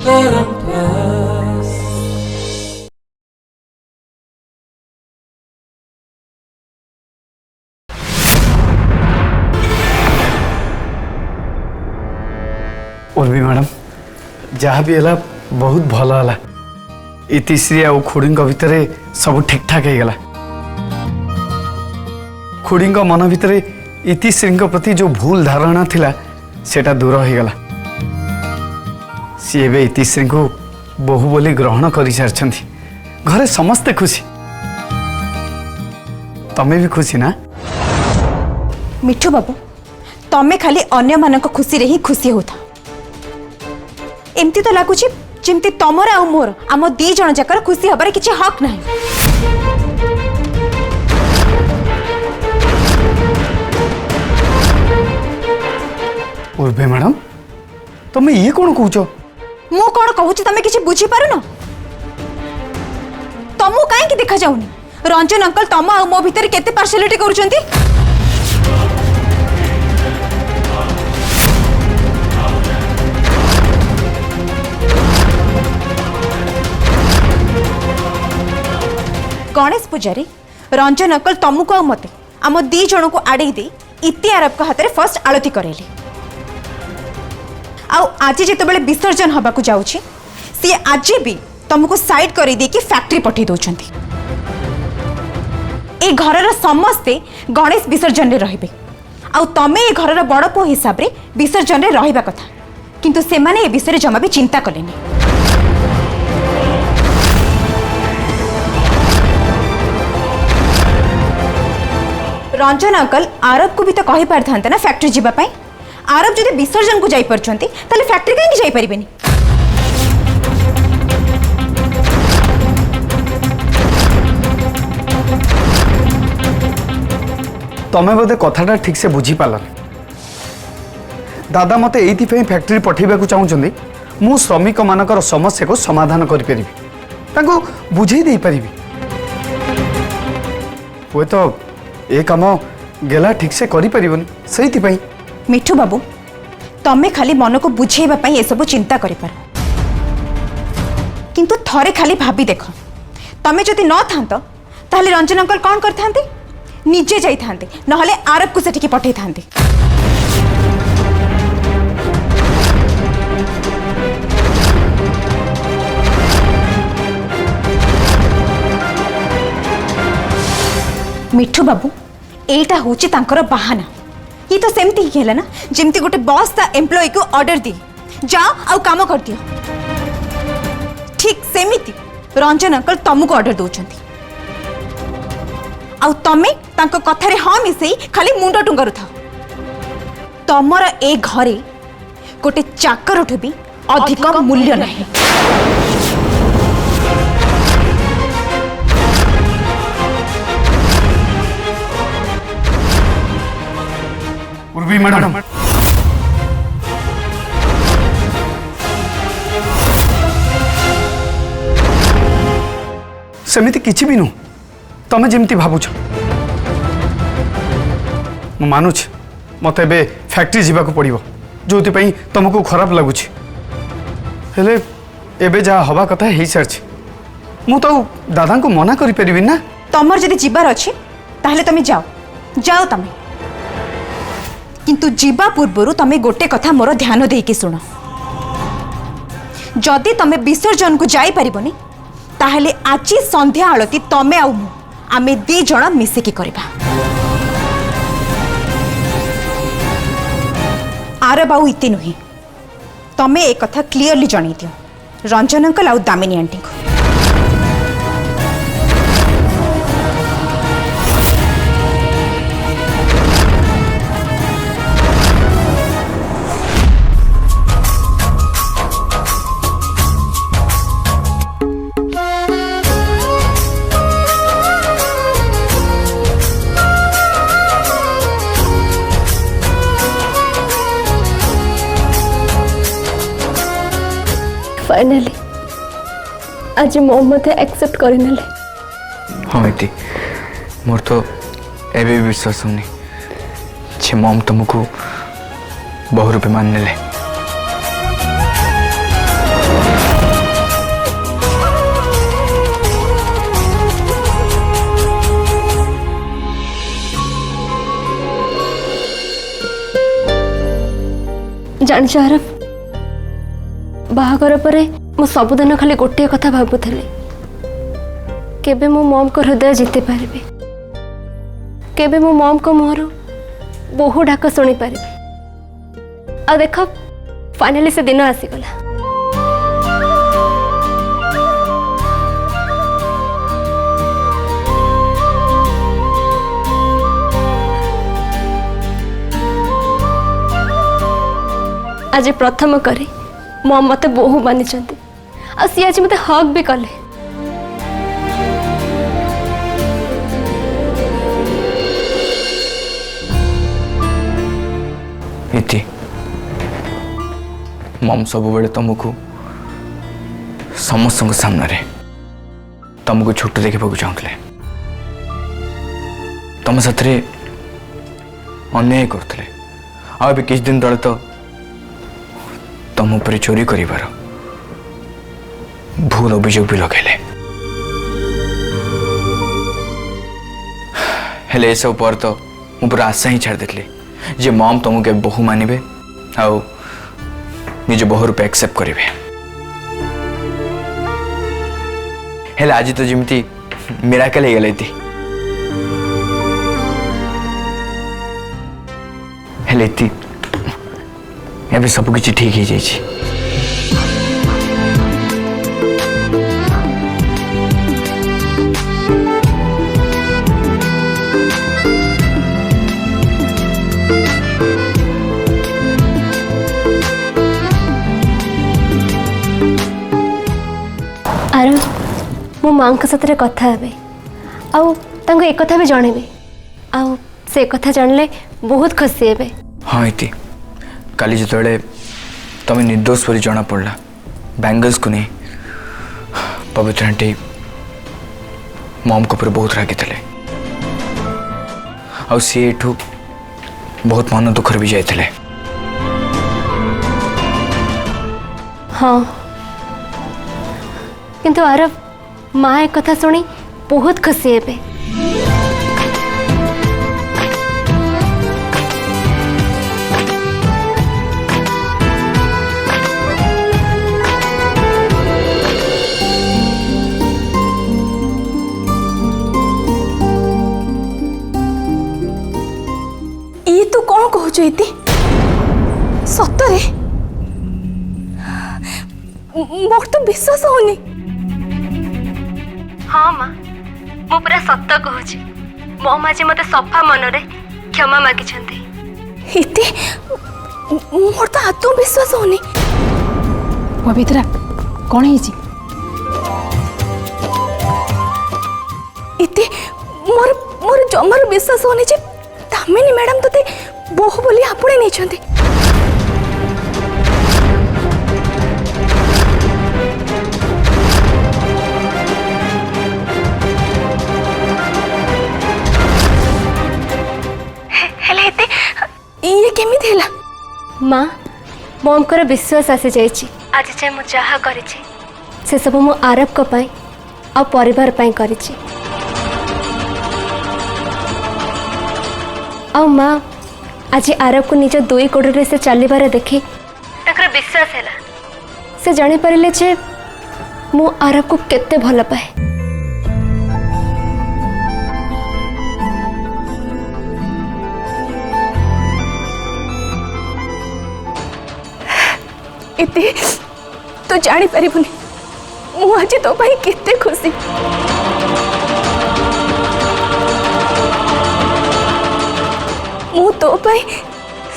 Urvi madam जहाँ भी है बहुत भल है। इतिश्री आ खुड़ी भितर सब ठीक ठाक हो गला। खुड़ी मन भितर इतिश्री प्रति जो भूल धारणा थिला सेटा दूर हो गला। सी एबे इतिश्री को बहु बोली ग्रहण कर सारी। घरे समस्ते खुशी। तमें भी खुशी ना? मिठू बाबू तमें खाली अन्य मानक खुशी रे ही खुशी होता। एमती तो लगुच जमती तमर आ मोर आम दी जन जाकर खुशी हबार किसी हक नहीं। उर्वे मैडम तुम्हें ये कौन कहूच? मु कौन कहूँ तमें किसी बुझी पार न? तमु कहीं देखा जाऊनी रंजन अंकल तम आ मो भीतर केते पार्शियलिटी करूछंती? गणेश पूजारी रंजन अंकल तमको मते आम दी जन को आड़े दे इति आरब हाथ में फर्स्ट आलती करेली। आज जिते विसर्जन हवा को जाऊँगी सी आज भी तुमको साइड कर दी फैक्ट्री पठे दौरान। ए घर समस्ते गणेश विसर्जन रे रहिबे आउ तमे ए घर बड़ पुओ हिसाब रे विसर्जन रे रहिबा कथा, किंतु से माने ए विषय जमा भी चिंता कलेनी। रंजन अंकल आरब को भी तो कही पार था ना फैक्ट्री जीवा पाई। आरब जदि विसर्जन को जाई परछंती ताले फैक्ट्री कहीं जाई परिबेनी? तमें बोधे कथाटा ठीक से बुझी पार। दादा मते एइथि फैक्ट्री पठेबा को चाहूचंदी मु श्रमिक मानकर समस्या को समाधान करि परिबी, ताको बुझेई देई परिबी। वो तो ए काम गेला ठीक से करि परिबनी सेइथि पई। मिठू बाबू तमें खाली मन को बुझेबा पई ए सब चिंता करि पार, किंतु थरे खाली भाबी देख तमें जदि न थांत ताहले रंजन अंकल कौन करथांते? निजे जाई थांते नहले आरब को सेठी पठे थांते। मिठू बाबू एटा होची तांकर बहाना। ये तो सेमती ही है ना जेमती गोटे बॉस ता एम्प्लॉय को ऑर्डर दी जाओ आउ काम कर दियो, ठीक सेमिति रंजन अंकल तुमको ऑर्डर दौरान आउ तमे तांको कथारे हाँ मिसई खाली मुंड टुंगारु था। तमर ए घरे गोटे चाकर भी अधिक मूल्य नहीं। उर्वी मैडम सेमिति किछि भी नु तमें जमती भावुछ। मु मानुछ मत ए फैक्ट्री जावाक पड़ो जो तुमको खराब लगुच, हेले एबे जा हवा कथा हो सारी। मु तो दादा को मना करि परिबि ना। तमर जदि जीवार अछि ताहले तमे जाओ जाओ तमे, किंतु जीवा पूर्व तमे गोटे कथा मोर ध्यान देकी सुन। जदि तमे विसर्जन को जाई परिबनी ताहले आज संध्या आलती तमे आउ मु आमे दी जण मिसिकी करबा। आर बाऊ इति नुहे तमे एक कथा क्लियरली जणै दियो रंजन अंकल आउ दामिनी आंटी को। फाइनली आज मो मते एक्सेप्ट करनेले। हाँ इति मोर तो एबे भी विश्वास होनी छे मम तुमको बहु रूपे मान नेले। जानिछ आरव बाहागर पर मु सबुदिन खाली गोटे कथा भाबुथले केबे मो मम को हृदय जीति पारिबे केबे मो मम को मुहरु बहु डाक शुणी पारिबे आ देख फाइनली से दिन आसीगला आज प्रथम करी मम मते बहु मानी आ सी आज मते हक भी कले इति मम सब बेले तुमको समस्त सामने तुमको छोट देखा चाहूले तुम साथ अन्याय करते आ किछ दिन तले तो तुम उपर चोरी करिवार भूल अभियोग भी लगेले हेले ए सब पर तो मु पूरा आशा ही छाड़ देली जे मम तुमको बहु मानबे आउ निज बहु रूप एक्सेप्ट करेंगे हेले आज तो जमती मिराकल हो गला हेले सब किसी ठीक ही जाइए आरव मो माँ साथ कथा हे आउ एक कथा भी जनइबे आउ से कथा जानले बहुत खुशी हे। हाँ इति काली जो तुम निर्दोष पर जना पड़ा बैंगल्स को नहीं पवित्र आंटी मम को बहुत रागी थे आ सी एठू बहुत मन दुखर भी जाते। हाँ किंतु आरव माँ एक कथा शुणी बहुत खुशी हे। ये तू कौन कहूच इति सतरे मोर तो विश्वास होनी। हाँ माँ मु पूरा सत कहूँ मो माँ जी मते सफा मन रे क्षमा मागी इति मोर तो आत्मविश्वास होनी। पवित्रा कौन है इति मोर मोर जमार विश्वास होनी जे दामिनी मैडम तते बहु बोली आपणे नहीं छंती। हेले इति ये केमी देला माँ ममकर विश्वास आसी जाइए आज जाए मुझे जहाँ कर से सब मु आरव को पाई आ परिवार पाई करिछि। आ माँ आज आरव को निज दुई गोड़े से चलबार देखी विश्वास है से जानी पारे जे मु आरव को केते भल पाए। इति तो जानी पारिबुनी मु आज तो भाई केते खुशी। मु तो भाई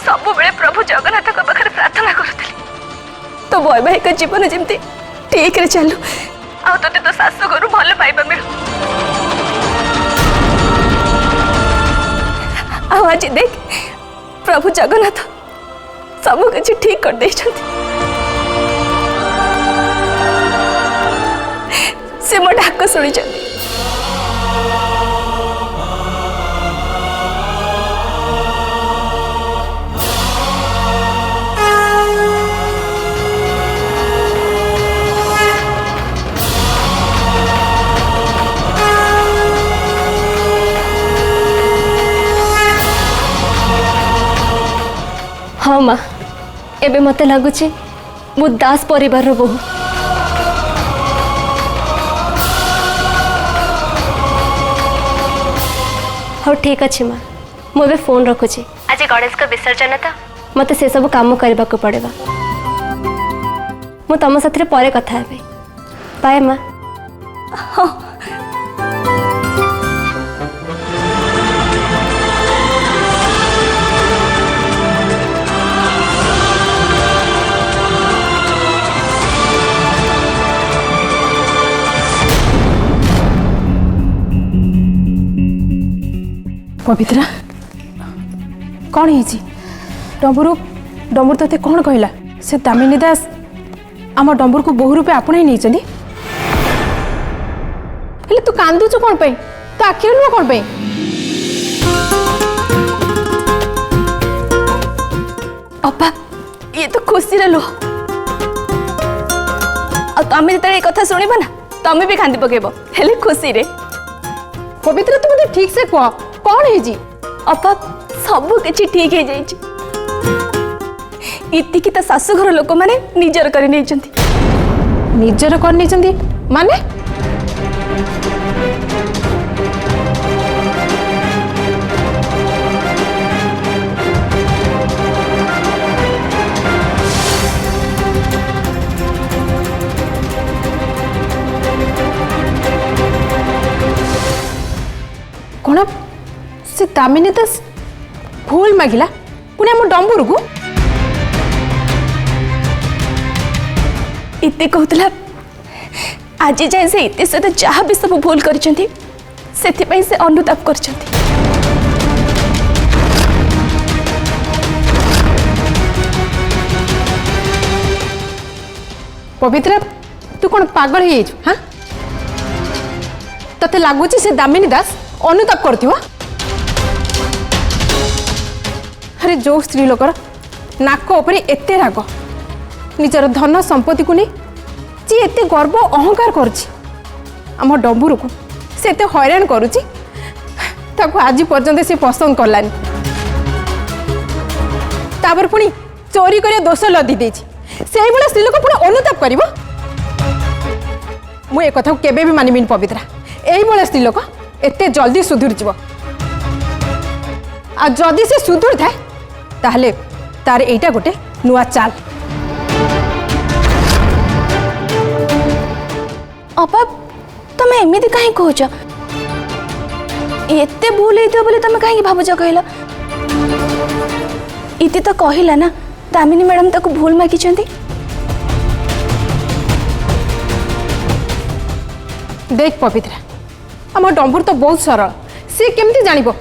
सब बेले प्रभु जगन्नाथ का पाखरे प्रार्थना करथली तो वैवाहिक जीवन जमती ठीक रे चलू आ तोते तो सासु घरु भल पाइबा मिलू। आज देख प्रभु जगन्नाथ सब किसी ठीक कर दे से मो डाक शुणी। हाँ माँ एबे मते लागुची मु दास परिवार बहु। हाँ ठीक अच्छे माँ मुझे फोन रखुची आज गणेश का विसर्जन था मत से सब काम करने को पड़ेगा मु तुम साथ पर कथा है बाय माँ। हाँ पवित्रा कौन है डम्बुरु डम्बुर ते कौन कहला से दामिनी दास आम डम्बुर को बहु रूपे आपणे नहीं चली हेले तू कांदुचु कौन पे तो आखिर लुह कौन पे अपा ये तो खुशी रे लुह तमें जिते कथा शुणा ना तमें भी कांदी पकेब हेले खुशी रे। पवित्रा तू मते ठीक से कह कौन है जी अपा सब किछि ठीक है जाइछि इति की ता सासु घर लोक माने निजर करि नै छथि निजर कर नहीं चंदी माने कौन से दामिनी दास फूल मागिला पुणे आम डम्बुर को इति कहतला आज जाए से इति सहित जहाँ भी सब भूल करछंती सेथिपई से अनुताप करछंती। पवित्रा तू कौन पागल हो जाइछु हाँ तते लागुची से दामिनी दास अनुताप करथिबो अरे जो स्त्री लोकर नाक उपरे एते राग निजर धन संपत्ति को नहीं जी एते गर्व अहंकार करछि आम डम्बुर को से एते हैरान करुछि ताको आज पर्यंत से पसंद करलानी तापर पुणी चोरी करिया दोष लदी देछि सेही बेला स्त्री लोक पुणी अनुताप करिवो मु ए कथा केबे भी मानिबिन पवित्रा एही बेला स्त्री लोक एते जल्दी सुधुर जीव आ जदि से सुधुर थाए ताहले तार एटा गोटे नुआ चाल। अपा तमें एमिति कहीं कहछ एते भूल हेतियो बोले तमें कहीं भाबुछ कहला इति तो कहिला ना दामिनी मैडम ताको भूल मागी छंती। देख पवित्रा आम डम्बुर तो बहुत सरल सी केमती जानिबो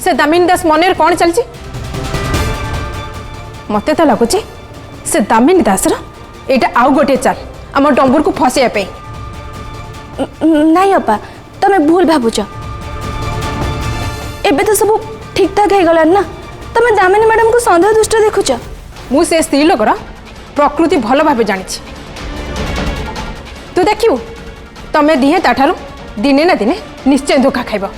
से दामिनी दास मन कौन चलछि मते तो लगुच से दामिनी दासर एटा आउ गोटे चाल आम डम्बुर को फसैया पे नहीं अपा तमें भूल भाबुछ एबे तो सब ठीक ठाक हो गलान ना तमें दामिनी मैडम को सन्देह दृष्टि देखुछ मु से स्त्री लोकर प्रकृति भल भाव जानी तू देखिबू तमें दिहे ताठारू दिने ना दिने निश्चय धोखा खाइब।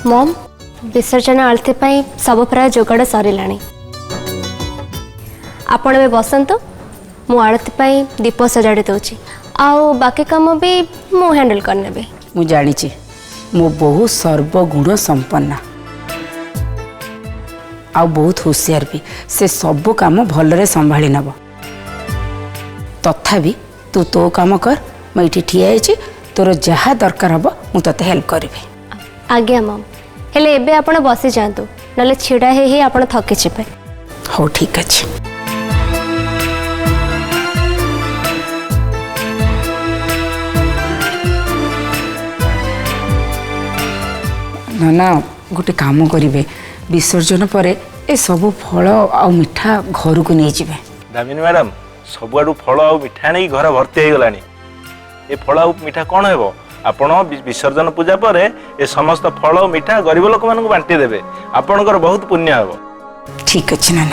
मम विसर्जन आलती सब प्राय जोगाड़ सरला आपण भी बसंतु मु आलती दीप सजाड़ी दूची आउ बाकी काम भी मु हैंडल करने मु जानी मो बहु सर्वगुण संपन्ना आ बहुत होशियार भी से सब काम भलरे संभाली नब तथापि तू तो काम कर मैं ये ठिया है तोर जहाँ दरकार हम मुझे तेते हेल्प करी। आज्ञा मम हेले एबे आपण बसी जातु नले छिड़ा हे आपण थकी जिबे। हो ठीक अच्छे ना ना गोटे काम करेंगे विसर्जन पर ए सब फल आ मिठा घर को नहीं जाए। दामिनी मैडम सबुआडू फल आ मिठा नहीं घर भर्ती हो गलानी ए फल आ मिठा कौन हेबो आपण विसर्जन पूजा पर ए समस्त फल और मिठा गरीब लोक मानक बांटी देबे आपणकर बहुत पुण्य हेबो। ठीक अच्छे ना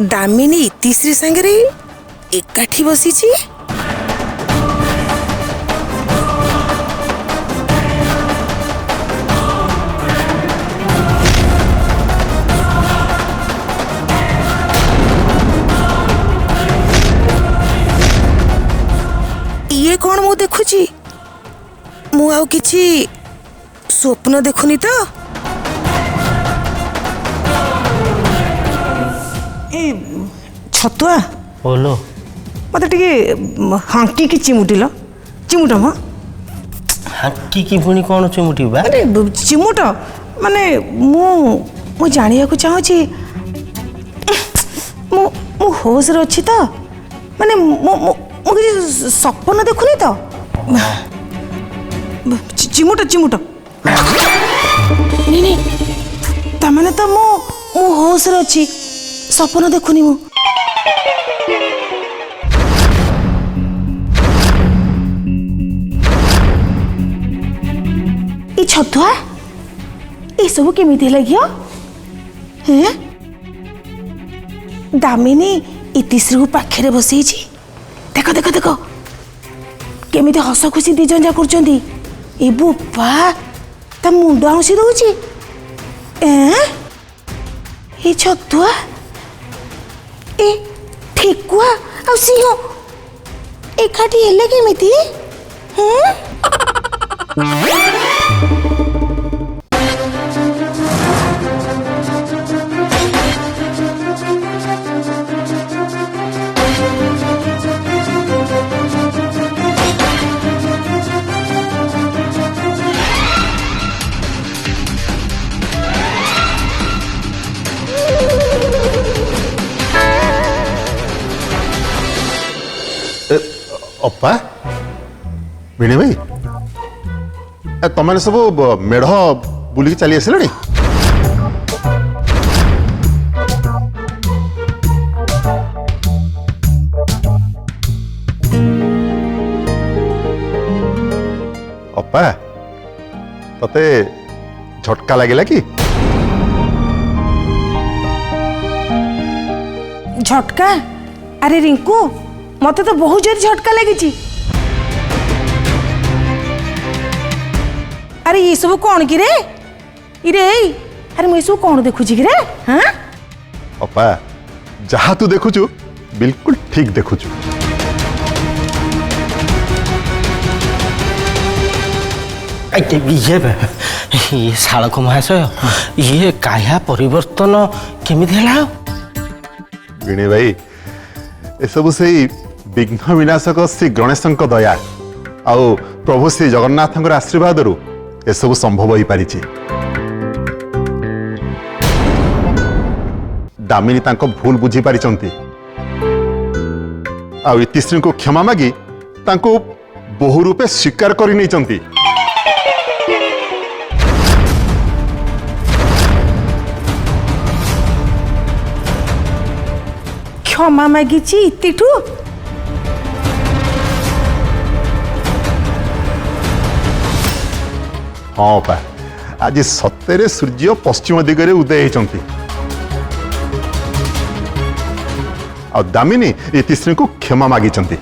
दामिनी इतिश्री संगे एकाठी बसी ये कौन मु देखुची मु आउ किछि स्वप्न देखुनी तो छतुआ बोलो मत हांकी की चिमुटिल चिमुट म हांकी की पुणी कौन चिमुटी बा अरे चिमुट माने मु जानिया को चाहूची मु होश रे अछि तो माने मु किसी सपन देखुनी तो चिमुट चिमुट नहीं तमाने तो मु होश रे अछि सपन देखुनी मु ये छतुआ ये सब केमिति लगियो हैं दामिनी इतिश्री को पाखे बसई देखो देखो देखो केमिति हस खुशी दी जन जा करचंदी ए बुपा ता मुंड आउसी दउची ये छतुआ ए ठेकुआ आ सिंह एकाठी हेले केमिति हैं अप्पा भिणी भाई तुम सब मेढ़ बुलिक चली आसिल अप्पा तते झटका लगे कि झटका अरे रिंकू मत तो बहुत जोर झटका लगी अरे ये सब कौन कि रे इरे अरे मुझे सब कौन देखु कि रे हाँ अप्पा जहाँ तू देखुचु बिल्कुल ठीक देखुचु ये शालक महाशय ये काया परिवर्तन केमिति हला भिणी भाई ए सब से विघ्न विनाशक श्री गणेश दया ଆଉ ପ୍ରଭୁ ଶ୍ରୀ ଜଗନ୍ନାଥଙ୍କର ଆଶୀର୍ବାଦରୁ ଏସବୁ ସମ୍ଭବ ହୋଇପାରିଛି। ଦାମିନୀ ତାଙ୍କ ଭୁଲ ବୁଝିପାରିଛନ୍ତି ଆଉ ଇତିଶ୍ରୀଙ୍କୁ କ୍ଷମା ମାଗି ତାଙ୍କୁ ବହୁ ରୂପେ ସ୍ୱୀକାର କରି ନେଇଛନ୍ତି। କ୍ଷମା ମାଗିଛି ଇତିଠୁ? ହଁ ଅପା, ଆଜି ସତରେ ସୂର୍ଯ୍ୟ ପଶ୍ଚିମ ଦିଗରେ ଉଦୟ ହେଇଛନ୍ତି ଆଉ ଦାମିନୀ ଇତିଶ୍ରୀଙ୍କୁ କ୍ଷମା ମାଗିଛନ୍ତି।